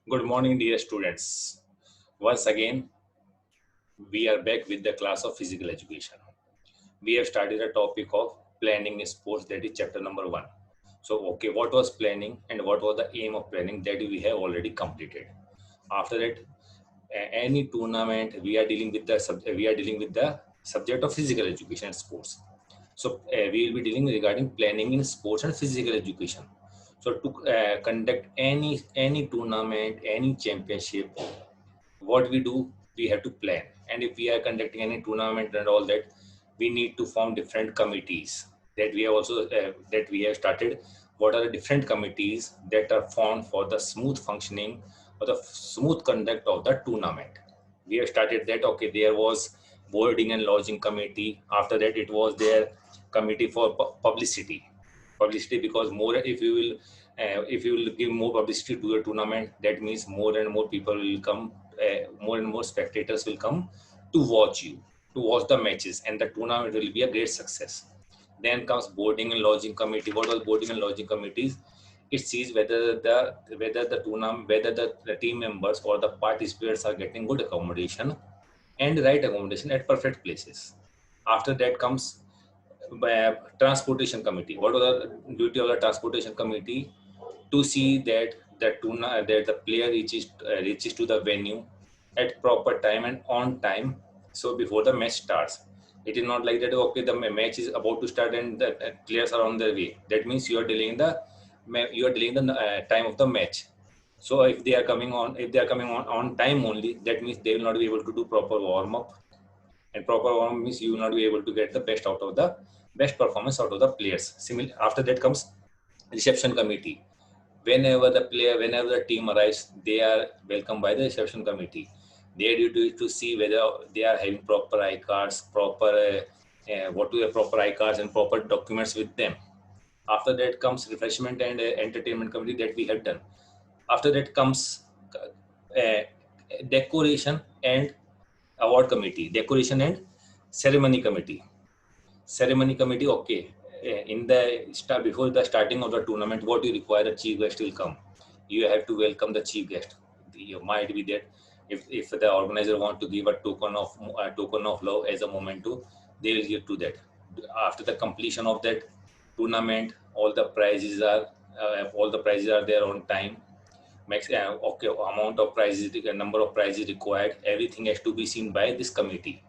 Good morning, dear students. Once again, we are back with the class of physical education. We have started a topic of planning in sports, that is chapter number 1. So, okay, what was planning and what was the aim of planning that we have already completed. After that, any tournament we are dealing with the subject of physical education and sports. So, we will be dealing regarding planning in sports and physical education. So, to conduct any tournament, any championship, what we do, we have to plan. And if we are conducting any tournament and all that, we need to form different committees that we have also that we have started. What are the different committees that are formed for the smooth functioning or the smooth conduct of the tournament? We have started that. Okay, there was boarding and lodging committee. After that, it was their committee for publicity, because more if you will give more publicity to your tournament, that means more and more people will come, more and more spectators will come to watch you, to watch the matches, and the tournament will be a great success. Then comes boarding and lodging committee. What was boarding and lodging committees? It sees whether the team members or the participants are getting good accommodation and right accommodation at perfect places. After that comes transportation committee. What was the duty of the transportation committee? To see that the player reaches to the venue at proper time and on time. So before the match starts, it is not like that. Okay, the match is about to start and the players are on their way. That means you are delaying the time of the match. So if they are coming on time only, that means they will not be able to do proper warm up, and proper warm means you will not be able to get the best performance out of the players. After that comes reception committee. Whenever the team arrives, they are welcomed by the reception committee. Their duty is to see whether they are having proper I cards, proper I cards and proper documents with them. After that comes refreshment and entertainment committee that we have done. After that comes uh, decoration and award committee, decoration and ceremony committee. Ceremony committee, okay. In the start, before the starting of the tournament, what you require, the chief guest will come. You have to welcome the chief guest. You might be that if the organizer want to give a token of love as a memento, they will give to that. After the completion of that tournament, all the prizes are there on time. Okay, amount of prizes, the number of prizes required, everything has to be seen by this committee.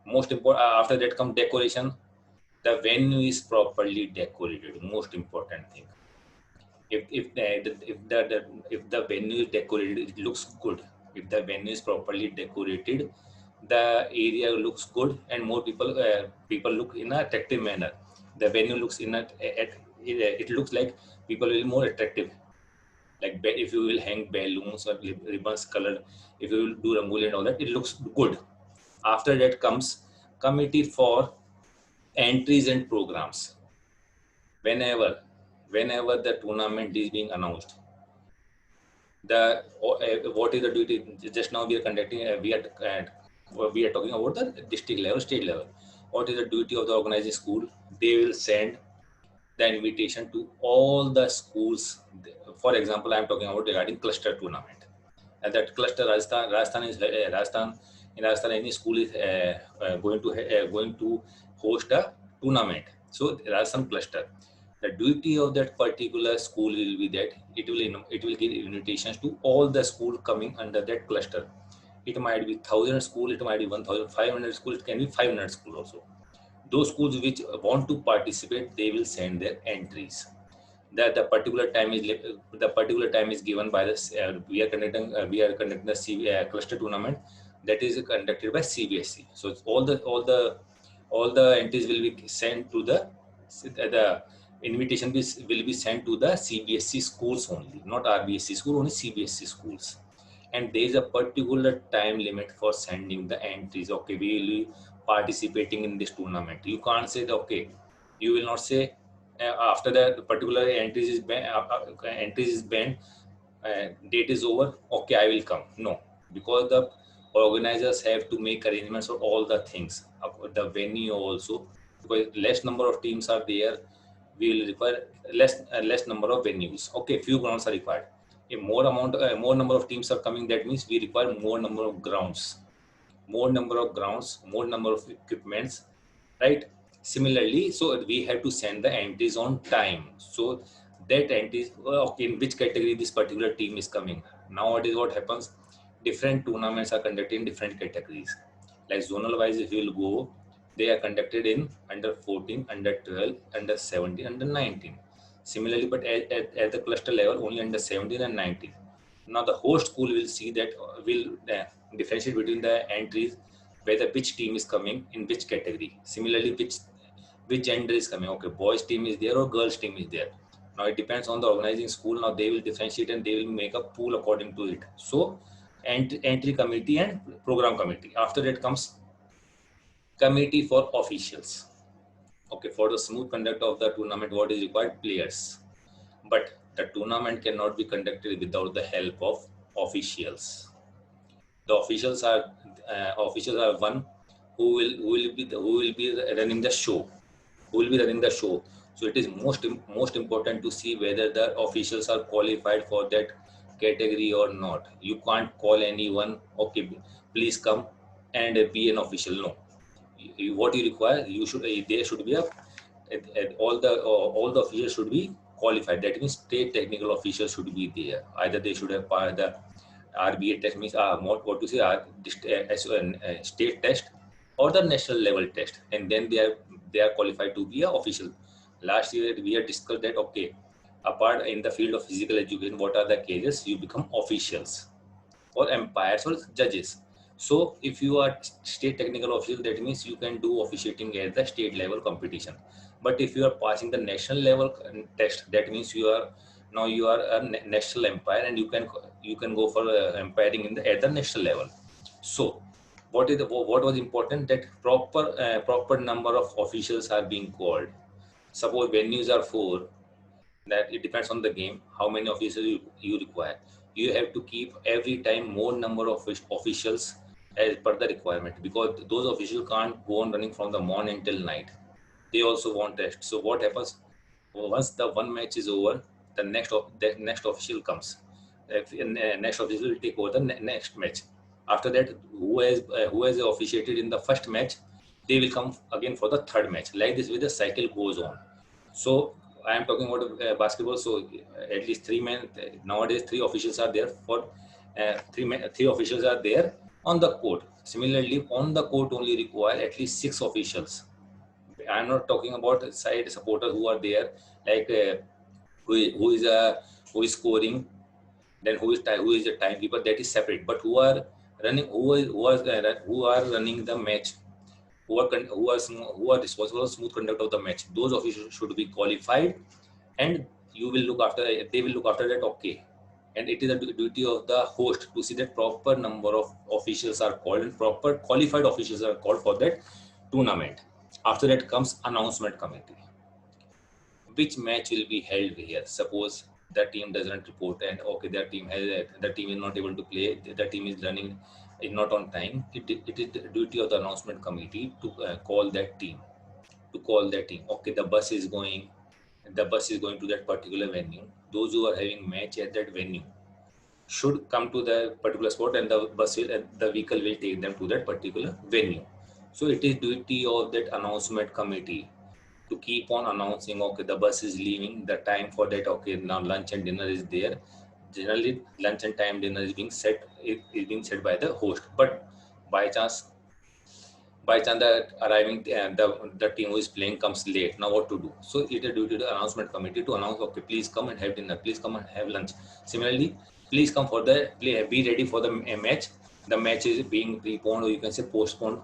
Most important, after that come decoration. The venue is properly decorated, most important thing. If the venue is decorated, it looks good. If the venue is properly decorated, the area looks good, and more people look in an attractive manner. The venue looks it looks like people will more attractive. Like if you will hang balloons or ribbons colored, if you will do rangoli and all that, it looks good. After that comes committee for entries and programs. Whenever whenever the tournament is being announced, what is the duty? Just now we are conducting we are talking about the district level, state level. What is the duty of the organizing school? They will send the invitation to all the schools. For example, I am talking about regarding cluster tournament. And that cluster, Rajasthan is Rajasthan. In Rajasthan, any school is going to host a tournament. So Rajasthan cluster. The duty of that particular school will be that it will give invitations to all the school coming under that cluster. It might be 1,000 school, it might be 1,500 school, it can be 500 school also. Those schools which want to participate, they will send their entries. That the particular time is given by this. We are conducting the cluster tournament that is conducted by CBSE. So it's all the entries will be sent to the invitation will be sent to the CBSE schools only, not RBSE school, only CBSE schools. And there is a particular time limit for sending the entries. Okay, we will be participating in this tournament. You can't say that, okay, you will not say after the particular entries is banned, date is over, okay, I will come. No, because the organizers have to make arrangements for all the things, the venue also, because less number of teams are there, we will require less number of venues. Okay, few grounds are required. If more number of teams are coming, that means we require more number of grounds, more number of equipments, right? Similarly, so we have to send the entries on time. So that entries, okay, in which category this particular team is coming. Nowadays, what happens? Different tournaments are conducted in different categories. Like zonal wise, if you will go, they are conducted in under 14, under 12, under 17, under 19. Similarly, but at the cluster level, only under 17 and 19. Now the host school will see that, will differentiate between the entries, whether which team is coming in which category. Similarly, which gender is coming. Okay, boys team is there or girls team is there. Now it depends on the organizing school. Now they will differentiate and they will make a pool according to it. So entry committee and program committee. After that comes committee for officials. Okay, for the smooth conduct of the tournament, what is required? Players. But the tournament cannot be conducted without the help of officials. The officials are one who will be running the show, So it is most important to see whether the officials are qualified for that category or not. You can't call anyone, okay, please come and be an official. No, what you require, you should there should be all the officials should be qualified. That means state technical officials should be there. Either they should have passed the RBA test, means what to say, state test or the national level test, and then they are qualified to be a official. Last year we had discussed that, okay, apart in the field of physical education, what are the cases you become officials or umpires or judges. So if you are state technical official, that means you can do officiating at the state level competition. But if you are passing the national level test, that means you are a national umpire, and you can go for umpiring at the national level. So what was important, that proper number of officials are being called. Suppose venues are 4, that it depends on the game how many officials you require. You have to keep every time more number of officials as per the requirement, because those officials can't go on running from the morning till night. They also want rest. So what happens, once the one match is over, the next official comes. Next official will take over the next match. After that, who has officiated in the first match, they will come again for the third match. Like this way the cycle goes on. So I am talking about basketball. So at least three men nowadays. Three officials are there for three officials are there on the court. Similarly, on the court only require at least 6 officials. I am not talking about side supporters who are there, like who is scoring, then who is the timekeeper. That is separate. But who are running the match, who are responsible for smooth conduct of the match, those officials should be qualified, and they will look after that. Okay, and it is the duty of the host to see that proper number of officials are called and proper qualified officials are called for that tournament. After that comes announcement committee. Which match will be held here? Suppose the team doesn't report, and okay, the team is not able to play, the team is running is not on time. It is the duty of the announcement committee to call that team. Okay, the bus is going to that particular venue. Those who are having match at that venue should come to the particular spot, and the vehicle will take them to that particular venue. So it is duty of that announcement committee to keep on announcing, okay, the bus is leaving, the time for that, okay, now lunch and dinner is there. Generally lunch and time dinner is being set by the host. But by chance that arriving the team who is playing comes late, now what to do? So it is due to the announcement committee to announce, okay, please come and have dinner, please come and have lunch. Similarly, please come for the play, be ready for the match. The match is being preponed, or you can say postponed,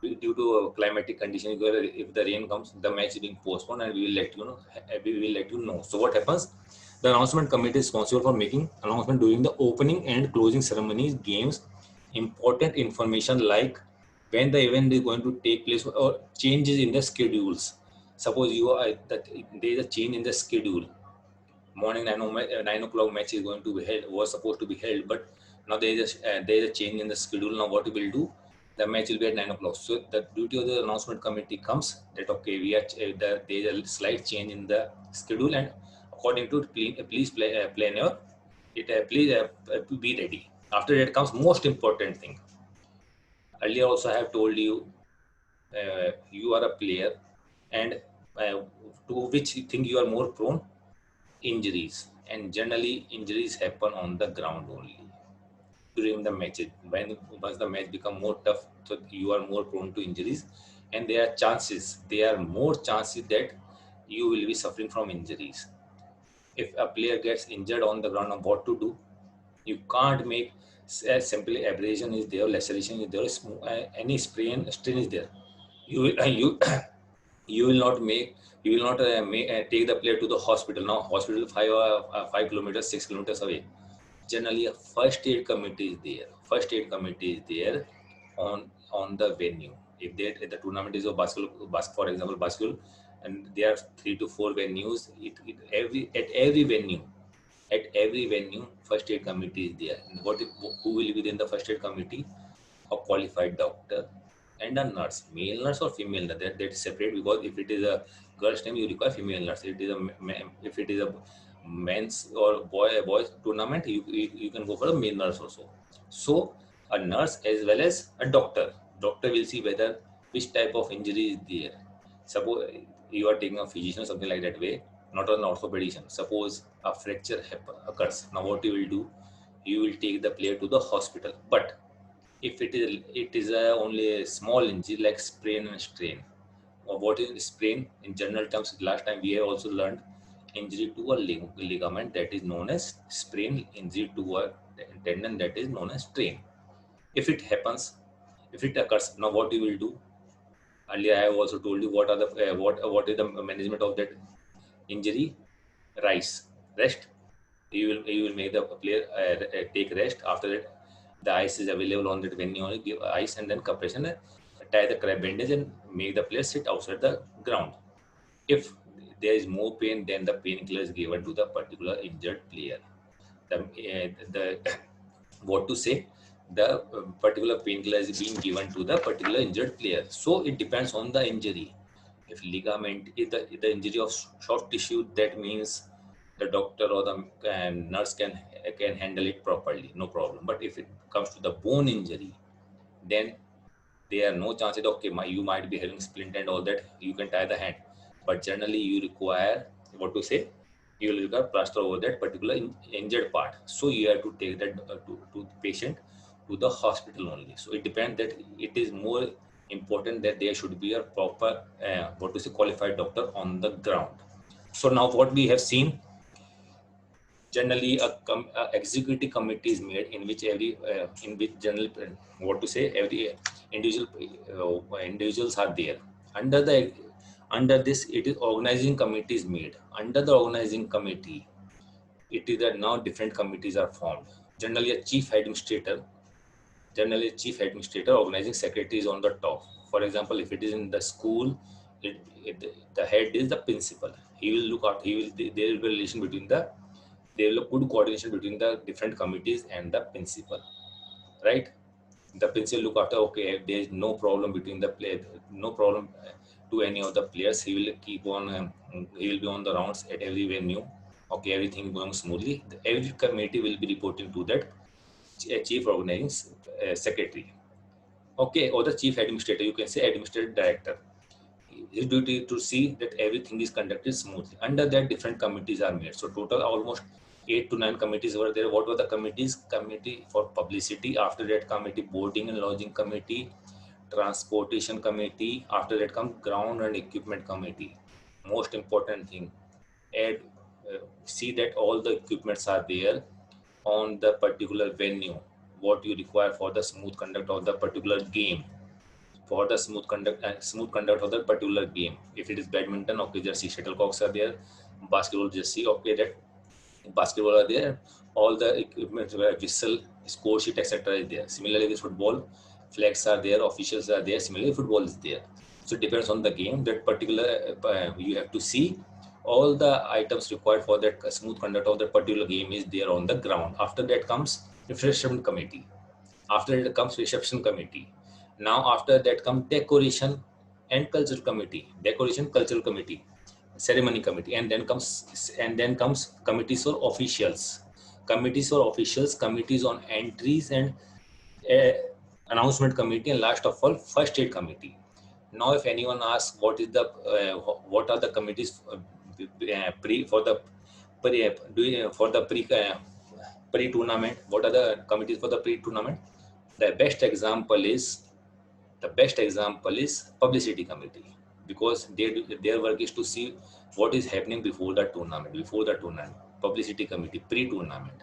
due to a climatic condition. If the rain comes, the match is being postponed, and we will let you know. So what happens, the announcement committee is responsible for making announcement during the opening and closing ceremonies, games, important information like when the event is going to take place, or changes in the schedules. Suppose there is a change in the schedule. Morning 9 o'clock match is going to be held, was supposed to be held, but now there is a change in the schedule. Now what we will do, the match will be at 9 o'clock. So the duty of the announcement committee comes that, okay, there is a slight change in the schedule, and according to please plan your Please be ready. After that comes most important thing. Earlier also I have told you, you are a player, and uh, to which thing you are more prone? Injuries. And generally injuries happen on the ground only during the matches. When once the match become more tough, so you are more prone to injuries, and there are more chances that you will be suffering from injuries. If a player gets injured on the ground, of what to do? You can't make simply abrasion is there, laceration is there, any sprain, strain is there. You will you will not make you will not take the player to the hospital. Now hospital 5 kilometers, 6 kilometers away. Generally a first aid committee is there. First aid committee is there on the venue. If the tournament is of for example basketball, and there are 3 to 4 venues, at every venue first aid committee is there. And who will be in the first aid committee? A qualified doctor and a nurse, male nurse or female nurse. That is separate, because if it is a girl's name, you require female nurse. If it is a men's or boys tournament, you can go for a male nurse also. So a nurse as well as a doctor. Doctor will see whether which type of injury is there. Suppose you are taking a physician or something like that way, not an orthopedician. Suppose a fracture occurs. Now what you will do? You will take the player to the hospital. But if it is only a small injury like sprain and strain. Or what is sprain in general terms? Last time we have also learned injury to a ligament, that is known as sprain. Injury to a tendon, that is known as strain. If it happens, if it occurs, now what you will do? Earlier I have also told you what are the what is the management of that injury. Rest. You will make the player take rest. After that, the ice is available on that venue. Only give ice and then compression, tie the crab bandage and make the player sit outside the ground. If there is more pain, then the painkiller is given to the particular injured player. The what to say, the particular painkiller is being given to the particular injured player. So it depends on the injury. If ligament is the injury of soft tissue, that means the doctor or the nurse can handle it properly, no problem. But if it comes to the bone injury, then there are no chances. Okay, you might be having splint and all that, you can tie the hand, but generally you require, what to say, you will require plaster over that particular injured part. So you have to take that to the patient to the hospital only. So it depends that it is more important that there should be a proper what to say, qualified doctor on the ground. So now what we have seen, generally a executive committee is made in which general what to say, every individuals are there. under the Under this, it is organizing committee is made. Under the organizing committee, it is that now different committees are formed. Generally a chief administrator organizing secretary is on the top. For example, if it is in the school, the head is the principal. He will look out, there will be relation between there will be good coordination between the different committees and the principal, right? The principal look after, okay, if there is no problem between the player, no problem to any of the players, he will keep on he will be on the rounds at every venue. Okay, everything going smoothly. Every committee will be reporting to that chief organizing secretary, okay, or the chief administrator, you can say administrative director. His duty to see that everything is conducted smoothly. Under that, different committees are made. So total almost 8 to 9 committees were there. What were the committees? Committee for publicity. After that, committee boarding and lodging committee, transportation committee. After that comes ground and equipment committee. Most important thing, add see that all the equipments are there on the particular venue. What you require for the smooth conduct of the particular game, for the smooth conduct of the particular game. If it is badminton, okay, jersey, shuttlecocks are there. Basketball jersey, okay, that basketball are there. All the equipment, whistle, score sheet, etc. is there. Similarly, with football, flags are there, officials are there. Similarly, football is there. So it depends on the game. That particular you have to see all the items required for that smooth conduct of that particular game is there on the ground. After that comes refreshment committee. After it comes reception committee. Now after that comes decoration and cultural committee. Decoration, cultural committee, ceremony committee, and then comes committees for officials. committees for officials, committees on entries, and uh, announcement committee, and last of all, first aid committee. Now, if anyone asks what are the committees pre for the pre tournament, what are the committees for the pre tournament? The best example is publicity committee, because their work is to see what is happening before the tournament. Publicity committee, pre-tournament,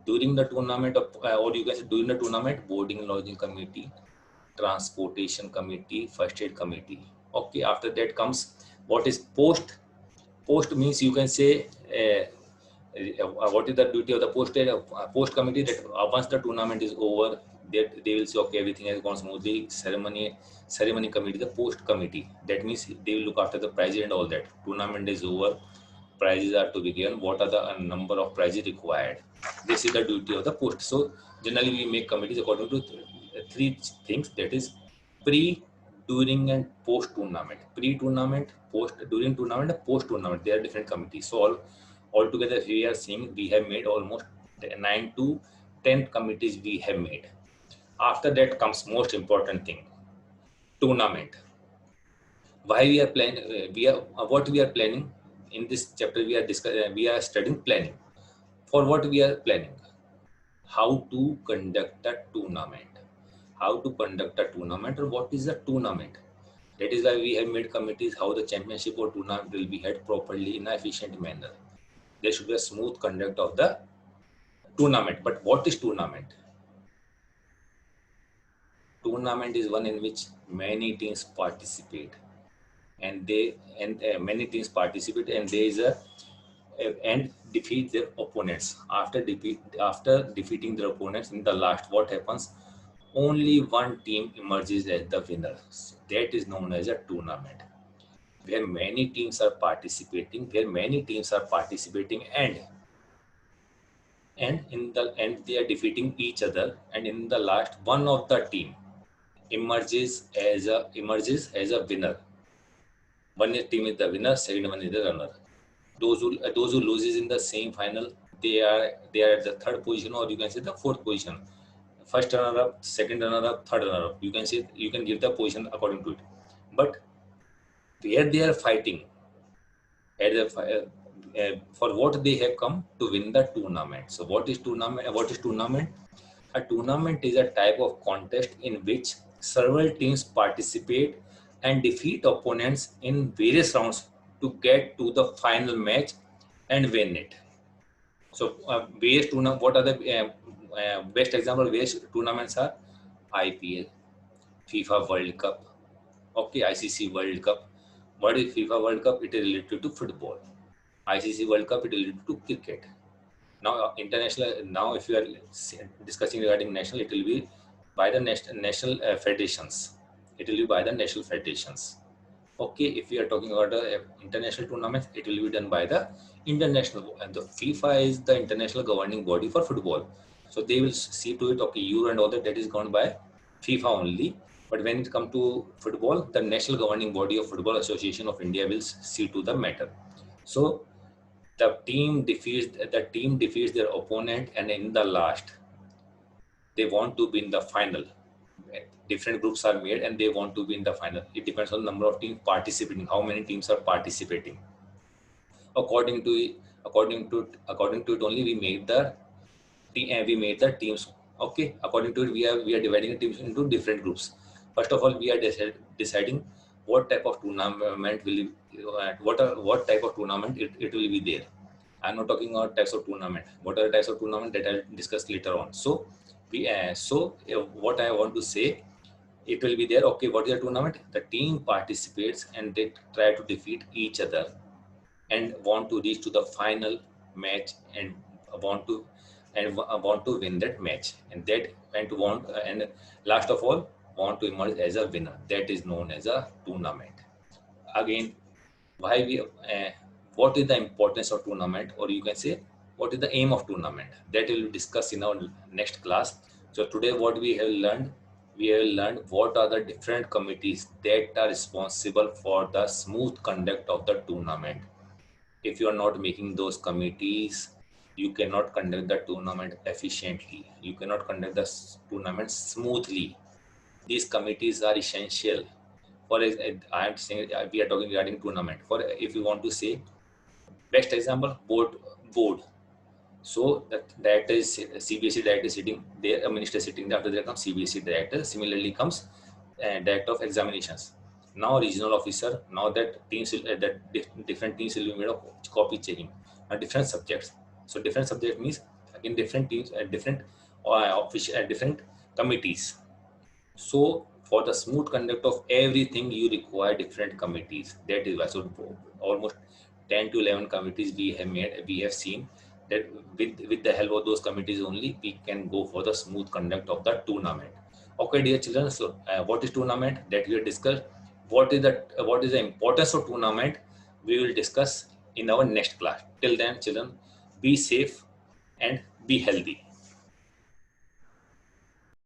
during the tournament or you can say during the tournament, boarding and lodging committee, transportation committee, first aid committee. Okay, after that comes what is post means you can say what is the duty of the post committee, that once the tournament is over, they will say okay, everything has gone smoothly. Ceremony committee, the post committee, that means they will look after the prize and all that. Tournament is over, prizes are to be given, what are the number of prizes required. This is the duty of the post. So generally we make committees according to three things, that is pre, during and post tournament. Pre tournament, post, during tournament, and post tournament, there are different committees. So altogether we are seeing we have made almost 9 to 10 committees we have made. After that comes most important thing, tournament. Why we are planning, we are what we are planning in this chapter, we are discussing, we are studying planning. For what we are planning? How to conduct a tournament. How to conduct a tournament, or what is a tournament? That is why we have made committees, how the championship or tournament will be held properly in an efficient manner. There should be a smooth conduct of the tournament. But what is tournament? Tournament is one in which many teams participate, and many teams participate, and there is a and defeat their opponents. After defeating their opponents in the last, what happens? Only one team emerges as the winner. So that is known as a tournament, where many teams are participating, and in the end they are defeating each other, and in the last, one of the team emerges as a winner. One team is the winner, second one is the runner. Those who loses in the same final, they are at the third position, or you can say the fourth position. First runner up, second runner up, third runner up. You can give the position according to it. But where they are fighting for what they have come to win the tournament. So what is tournament? A tournament is a type of contest in which several teams participate and defeat opponents in various rounds to get to the final match and win it. So various tournament. What are the best example of various tournaments are? IPL, FIFA World Cup, okay, ICC World Cup. What is FIFA World Cup? It is related to football. ICC World Cup, it is related to cricket. Now, international. Now, if you are discussing regarding national, it will be by the national federations. It will be by the national federations. Okay, if we are talking about international tournaments, it will be done by the international. And the FIFA is the international governing body for football. So they will see to it. Okay, Euro and all that is gone by FIFA only. But when it comes to football, the national governing body of Football Association of India will see to the matter. So the team defeats their opponent, and in the last they want to be in the final. Different groups are made and they want to be in the final. It depends on the number of teams participating, how many teams are participating. According to it only, we made the teams. Okay, according to it, we are dividing the teams into different groups. First of all, we are deciding what type of tournament what type of tournament it will be there. I'm not talking about types of tournament. What are the types of tournament that I'll discuss later on. So what I want to say, it will be there. Okay, what is the tournament? The team participates and they try to defeat each other and want to reach to the final match, and want to win that match, and last of all want to emerge as a winner. That is known as a tournament. Again, why we what is the importance of tournament, or you can say what is the aim of tournament, that we will discuss in our next class. So today what we have learned what are the different committees that are responsible for the smooth conduct of the tournament. If you are not making those committees, You cannot conduct the tournament efficiently. You cannot conduct the tournament smoothly. These committees are essential. I am saying we are talking regarding tournament. For if you want to say best example, board. So that director is CBSE director is sitting there, a minister sitting there. After there comes CBSE director. Similarly comes director of examinations. Now regional officer. Now that teams will, different teams will be made of copy checking. Now different subjects. So different subject means again different teams at different official at different committees. So for the smooth conduct of everything, you require different committees. That is why. So almost 10 to 11 committees we have made. We have seen that with the help of those committees only, we can go for the smooth conduct of the tournament. Okay, dear children. So what is tournament? That we have discussed. What is the importance of tournament? We will discuss in our next class. Till then, children, be safe and be healthy.